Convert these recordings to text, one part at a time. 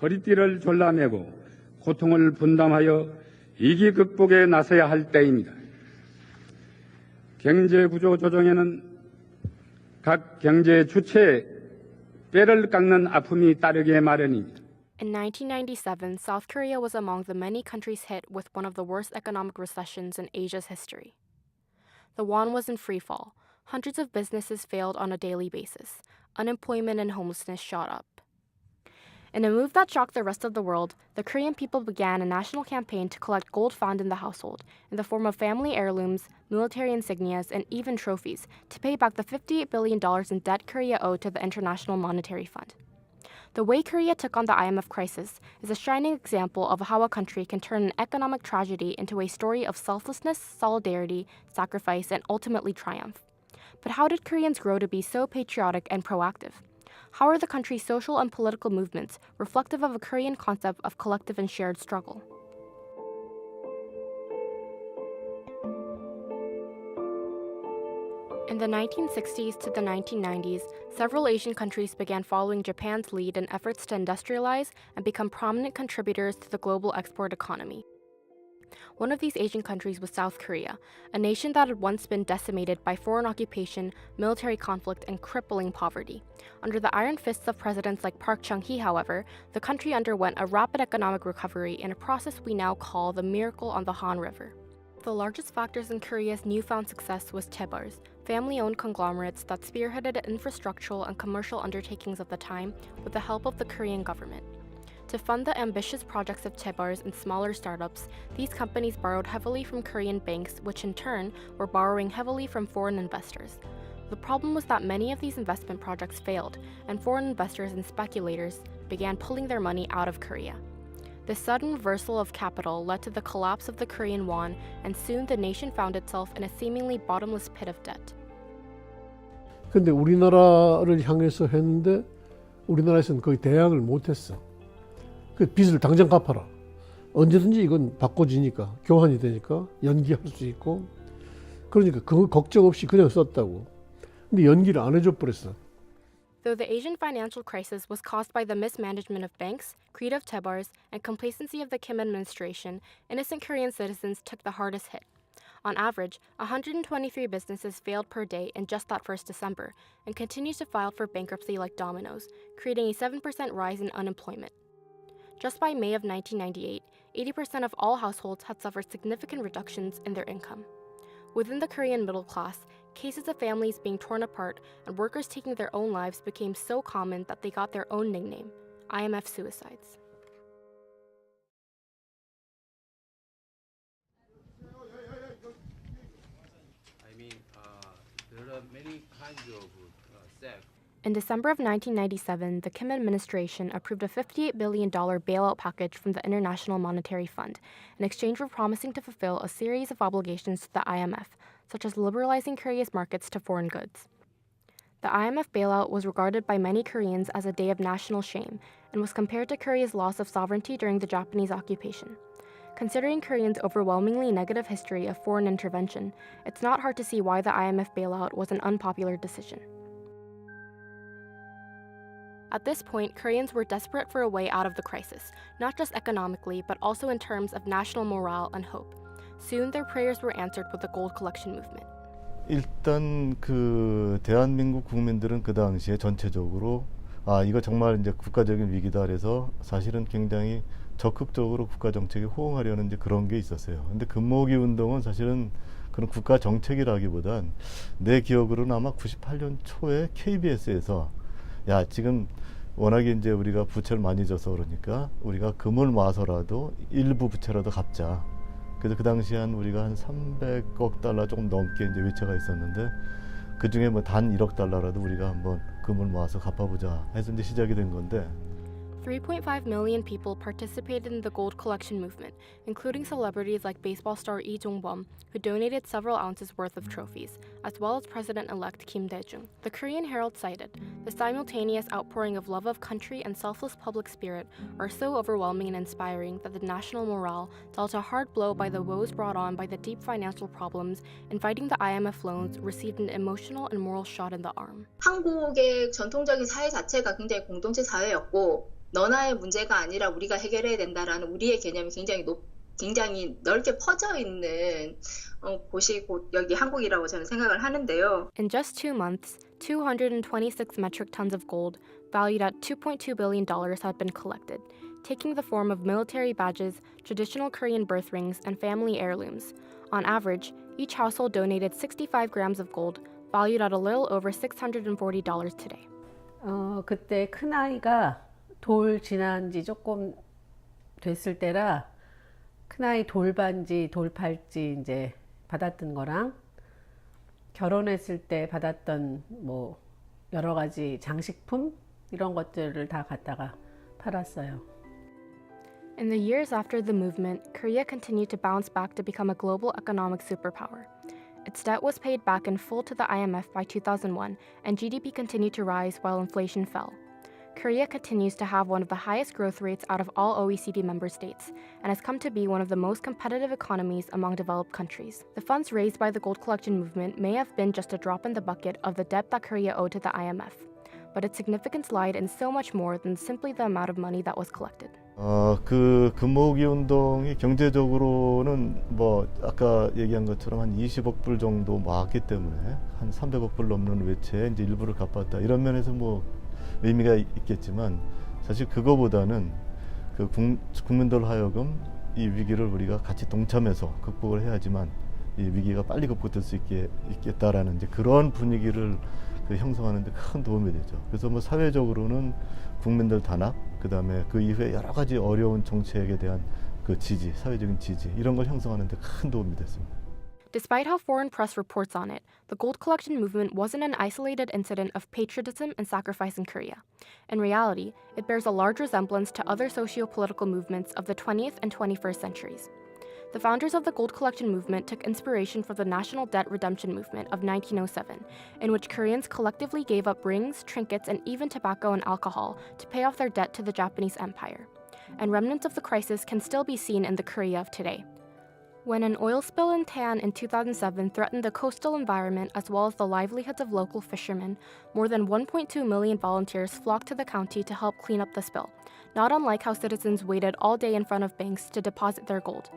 허리띠를 졸라매고 고통을 분담하여 위기 극복에 나서야 할 때입니다. 경제구조 조정에는 각 경제 주체의 뼈를 깎는 아픔이 따르게 마련입니다. In 1997, South Korea was among the many countries hit with one of the worst economic recessions in Asia's history. The won was in free fall. Hundreds of businesses failed on a daily basis. Unemployment and homelessness shot up. In a move that shocked the rest of the world, the Korean people began a national campaign to collect gold found in the household, in the form of family heirlooms, military insignias, and even trophies, to pay back the $58 billion in debt Korea owed to the International Monetary Fund. The way Korea took on the IMF crisis is a shining example of how a country can turn an economic tragedy into a story of selflessness, solidarity, sacrifice, and ultimately triumph. But how did Koreans grow to be so patriotic and proactive? How are the country's social and political movements reflective of a Korean concept of collective and shared struggle? In the 1960s to the 1990s, several Asian countries began following Japan's lead in efforts to industrialize and become prominent contributors to the global export economy. One of these Asian countries was South Korea, a nation that had once been decimated by foreign occupation, military conflict, and crippling poverty. Under the iron fists of presidents like Park Chung-hee, however, the country underwent a rapid economic recovery in a process we now call the Miracle on the Han River. The largest factors in Korea's newfound success was chaebars, family-owned conglomerates that spearheaded infrastructural and commercial undertakings of the time with the help of the Korean government. To fund the ambitious projects of chaebars and smaller startups, these companies borrowed heavily from Korean banks, which in turn were borrowing heavily from foreign investors. The problem was that many of these investment projects failed, and foreign investors and speculators began pulling their money out of Korea. This sudden reversal of capital led to the collapse of the Korean won, and soon the nation found itself in a seemingly bottomless pit of debt. 근데 우리나라를 향해서 했는데 우리나라에서는 거의 대항을 못했어. 그 빚을 당장 갚아라. 언제든지 이건 바꿔지니까, 교환이 되니까 연기할 수 있고, 그러니까 그 걱정 없이 그냥 썼다고. 근데 연기를 안 해줘 버렸어. Though the Asian financial crisis was caused by the mismanagement of banks, greed of chaebars, and complacency of the Kim administration, innocent Korean citizens took the hardest hit. On average, 123 businesses failed per day in just that first December, and continued to file for bankruptcy like dominoes, creating a 7% rise in unemployment. Just by May of 1998, 80% of all households had suffered significant reductions in their income. Within the Korean middle class, cases of families being torn apart and workers taking their own lives became so common that they got their own nickname, IMF suicides. There are many kinds of theft. In December of 1997, the Kim administration approved a $58 billion bailout package from the International Monetary Fund in exchange for promising to fulfill a series of obligations to the IMF, such as liberalizing Korea's markets to foreign goods. The IMF bailout was regarded by many Koreans as a day of national shame and was compared to Korea's loss of sovereignty during the Japanese occupation. Considering Koreans' overwhelmingly negative history of foreign intervention, it's not hard to see why the IMF bailout was an unpopular decision. At this point, Koreans were desperate for a way out of the crisis, not just economically, but also in terms of national morale and hope. Soon, their prayers were answered with the gold collection movement. 일단 그 대한민국 국민들은 그 당시에 전체적으로 이거 정말 이제 국가적인 위기다 그래서 사실은 굉장히 적극적으로 국가 정책에 호응하려는 이제 그런 게 있었어요. 근데 금모으기 운동은 사실은 그런 국가 정책이라기보단 내 기억으로는 아마 98년 초에 KBS에서 야 지금 워낙에 이제 우리가 부채를 많이 져서 그러니까 우리가 금을 모아서라도 일부 부채라도 갚자. 그래서 그 당시에 우리가 한 300억 달러 조금 넘게 이제 외채가 있었는데 그 중에 뭐 단 1억 달러라도 우리가 한번 금을 모아서 갚아보자 해서 이제 시작이 된 건데. 3.5 million people participated in the gold collection movement, including celebrities like baseball star Lee Jong-bum, who donated several ounces worth of trophies, as well as President-elect Kim Dae-jung. The Korean Herald cited, "The simultaneous outpouring of love of country and selfless public spirit are so overwhelming and inspiring that the national morale dealt a hard blow by the woes brought on by the deep financial problems, inviting the IMF loans received an emotional and moral shot in the arm." 한국의 전통적인 사회 자체가 굉장히 공동체 사회였고 너나의 문제가 아니라 우리가 해결해야 된다라는 우리의 개념이 굉장히 넓게 퍼져 있는 곳이 곧 여기 한국이라고 저는 생각을 하는데요. In just 2 months, 226 metric tons of gold, valued at $2.2 billion, had been collected, taking the form of military badges, traditional Korean birth rings, and family heirlooms. On average, each household donated 65 grams of gold, valued at a little over $640 today. 그때 큰아이가 돌 지난 지 조금 됐을 때라 큰아이 돌반지, 돌팔찌 이제 받았던 거랑 결혼했을 때 받았던 뭐 여러 가지 장식품 이런 것들을 다 갖다가 팔았어요. In the years after the movement, Korea continued to bounce back to become a global economic superpower. Its debt was paid back in full to the IMF by 2001, and GDP continued to rise while inflation fell. Korea continues to have one of the highest growth rates out of all OECD member states, and has come to be one of the most competitive economies among developed countries. The funds raised by the gold collection movement may have been just a drop in the bucket of the debt that Korea owed to the IMF, but its significance lied in so much more than simply the amount of money that was collected. 그 금모으기 운동이 경제적으로는 뭐 아까 얘기한 것처럼 한 20억 불 정도 모았기 때문에 한 300억 불 넘는 외채에 이제 일부를 갚았다. 이런 면에서 뭐 의미가 있겠지만 사실 그거보다는 그 국민들 하여금 이 위기를 우리가 같이 동참해서 극복을 해야지만 이 위기가 빨리 극복될 수 있겠다라는 이제 그런 분위기를 형성하는 데 큰 도움이 되죠. 그래서 뭐 사회적으로는 국민들 단합, 그다음에 그 이후에 여러 가지 어려운 정책에 대한 그 지지, 사회적인 지지 이런 걸 형성하는 데 큰 도움이 됐습니다. Despite how foreign press reports on it, the gold collection movement wasn't an isolated incident of patriotism and sacrifice in Korea. In reality, it bears a large resemblance to other socio-political movements of the 20th and 21st centuries. The founders of the gold collection movement took inspiration from the national debt redemption movement of 1907, in which Koreans collectively gave up rings, trinkets, and even tobacco and alcohol to pay off their debt to the Japanese Empire. And remnants of the crisis can still be seen in the Korea of today. When an oil spill in TAEAN in 2007 threatened the coastal environment as well as the livelihoods of local fishermen, more than 1.2 million volunteers flocked to the county to help clean up the spill, not unlike how citizens waited all day in front of banks to deposit their gold.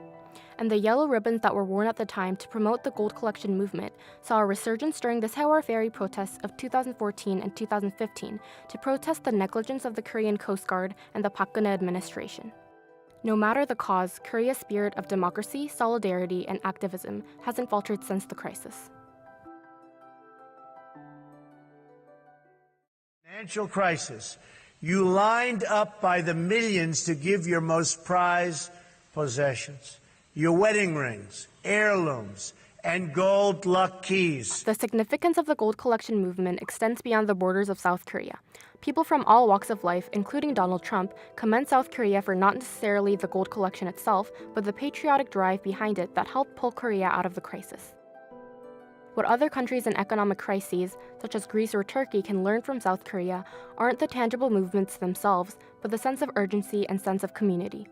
And the yellow ribbons that were worn at the time to promote the gold collection movement saw a resurgence during the Sewol Ferry protests of 2014 and 2015 to protest the negligence of the Korean Coast Guard and the Park Geun-hye administration. No matter the cause, Korea's spirit of democracy, solidarity, and activism hasn't faltered since the crisis. Financial crisis. You lined up by the millions to give your most prized possessions, your wedding rings, heirlooms, and gold luck keys. The significance of the gold collection movement extends beyond the borders of South Korea. People from all walks of life, including Donald Trump, commend South Korea for not necessarily the gold collection itself, but the patriotic drive behind it that helped pull Korea out of the crisis. What other countries in economic crises, such as Greece or Turkey, can learn from South Korea aren't the tangible movements themselves, but the sense of urgency and sense of community.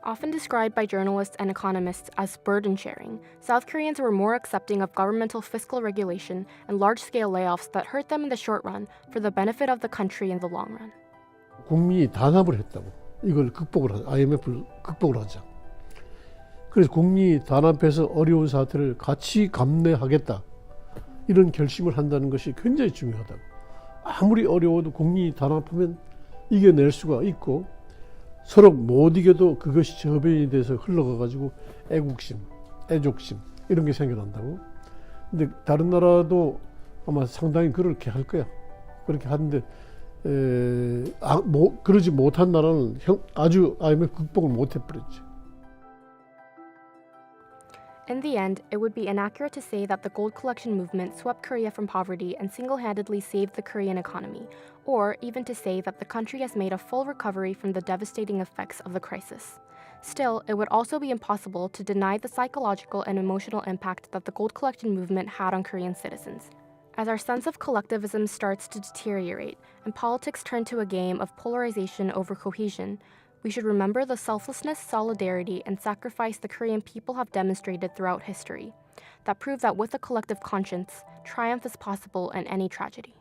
Often described by journalists and economists as burden sharing, South Koreans were more accepting of governmental fiscal regulation and large-scale layoffs that hurt them in the short run for the benefit of the country in the long run. 국민이 단합을 했다고. 이걸 IMF를 극복을 하자. 그래서 국민이 단합해서 어려운 사태를 같이 감내하겠다. 이런 결심을 한다는 것이 굉장히 중요하다고. 아무리 어려워도 국민이 단합하면 이겨낼 수가 있고 서로 못 이겨도 그것이 저변이 돼서 흘러가가지고 애국심, 애족심 이런 게 생겨난다고. 근데 다른 나라도 아마 상당히 그렇게 할 거야. 그렇게 하는데 그러지 못한 나라는 아주 IMF 극복을 못 해버렸지. In the end, it would be inaccurate to say that the gold collection movement swept Korea from poverty and single-handedly saved the Korean economy, or even to say that the country has made a full recovery from the devastating effects of the crisis. Still, it would also be impossible to deny the psychological and emotional impact that the gold collection movement had on Korean citizens. As our sense of collectivism starts to deteriorate and politics turn to a game of polarization over cohesion, we should remember the selflessness, solidarity, and sacrifice the Korean people have demonstrated throughout history that prove that with a collective conscience, triumph is possible in any tragedy.